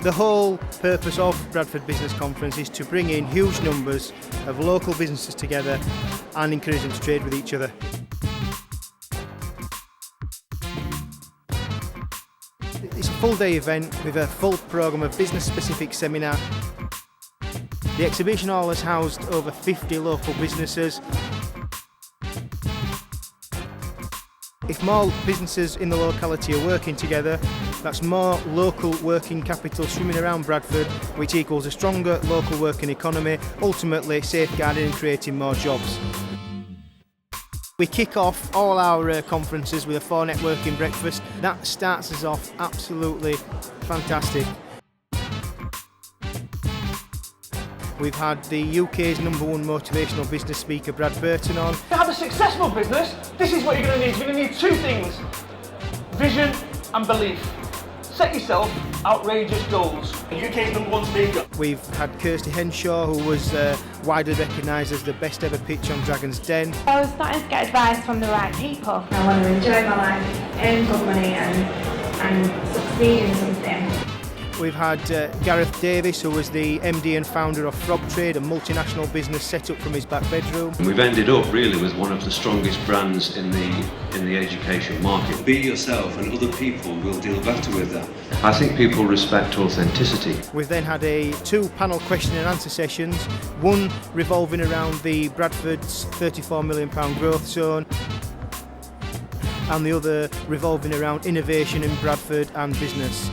The whole purpose of Bradford Business Conference is to bring in huge numbers of local businesses together and encourage them to trade with each other. It's a full-day event with a full programme of business-specific seminar. The exhibition hall has housed over 50 local businesses. If more businesses in the locality are working together, that's more local working capital swimming around Bradford, which equals a stronger local working economy, ultimately safeguarding and creating more jobs. We kick off all our conferences with a 4 networking breakfast. That starts us off absolutely fantastic. We've had the UK's #1 motivational business speaker, Brad Burton, on. To have a successful business, this is what you're going to need. You're going to need 2 things: vision and belief. Set yourself outrageous goals. The UK's #1 speaker. We've had Kirsty Henshaw, who was widely recognised as the best ever pitch on Dragon's Den. I was starting to get advice from the right people. I want to enjoy my life, earn good money and succeed in something. We've had Gareth Davis, who was the MD and founder of Frog Trade, a multinational business set up from his back bedroom. We've ended up really with one of the strongest brands in the education market. Be yourself and other people will deal better with that. I think people respect authenticity. We've then had 2 panel question and answer sessions, one revolving around the Bradford's £34 million growth zone, and the other revolving around innovation in Bradford and business.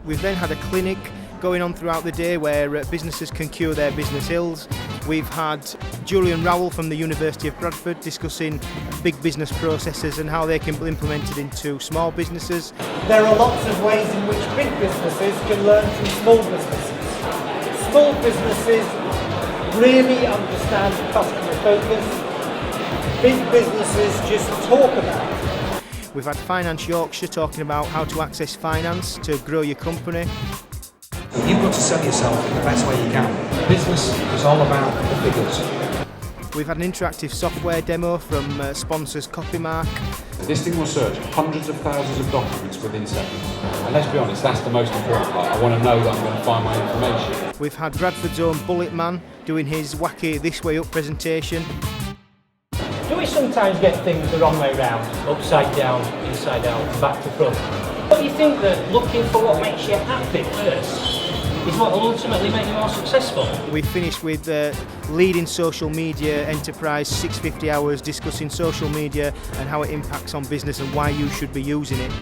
We've then had a clinic going on throughout the day where businesses can cure their business ills. We've had Julian Rowell from the University of Bradford discussing big business processes and how they can be implemented into small businesses. There are lots of ways in which big businesses can learn from small businesses. Small businesses really understand customer focus. Big businesses just talk about it. We've had Finance Yorkshire talking about how to access finance to grow your company. You've got to sell yourself in the best way you can. Business is all about the figures. We've had an interactive software demo from sponsors Copymark. This thing will search hundreds of thousands of documents within seconds. And let's be honest, that's the most important part. I want to know that I'm going to find my information. We've had Bradford's own Bullet Man doing his wacky This Way Up presentation. Do we sometimes get things the wrong way round? Upside down, inside out, back to front? But you think that looking for what makes you happy first is what will ultimately make you more successful? We finished with leading social media enterprise 650 hours discussing social media and how it impacts on business and why you should be using it.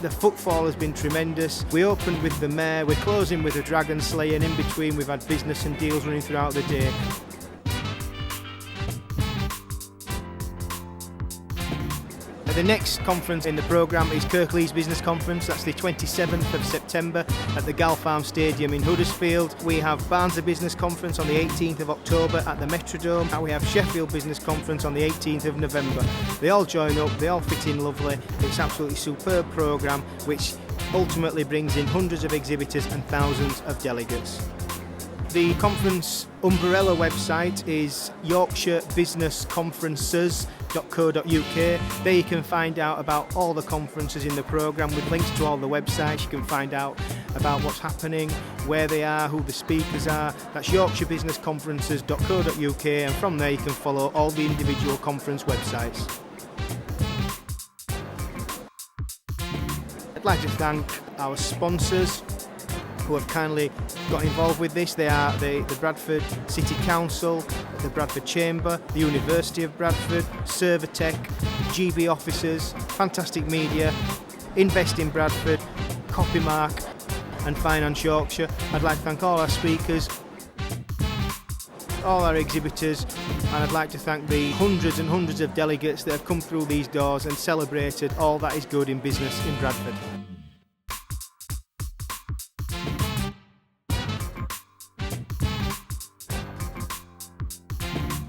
The footfall has been tremendous. We opened with the mayor, we're closing with a dragon slayer, and in between we've had business and deals running throughout the day. The next conference in the programme is Kirklees Business Conference. That's the 27th of September at the Gal Farm Stadium in Huddersfield. We have Barnsley Business Conference on the 18th of October at the Metrodome, and we have Sheffield Business Conference on the 18th of November. They all join up, they all fit in lovely. It's absolutely superb programme which ultimately brings in hundreds of exhibitors and thousands of delegates. The conference umbrella website is Yorkshire Business Conferences.co.uk. There you can find out about all the conferences in the programme with links to all the websites. You can find out about what's happening, where they are, who the speakers are. That's Yorkshire Business Conferences.co.uk, and from there you can follow all the individual conference websites. I'd like to thank our sponsors who have kindly got involved with this. They are the Bradford City Council, the Bradford Chamber, the University of Bradford, Servotech, GB Officers, Fantastic Media, Invest in Bradford, Copymark and Finance Yorkshire. I'd like to thank all our speakers, all our exhibitors, and I'd like to thank the hundreds and hundreds of delegates that have come through these doors and celebrated all that is good in business in Bradford.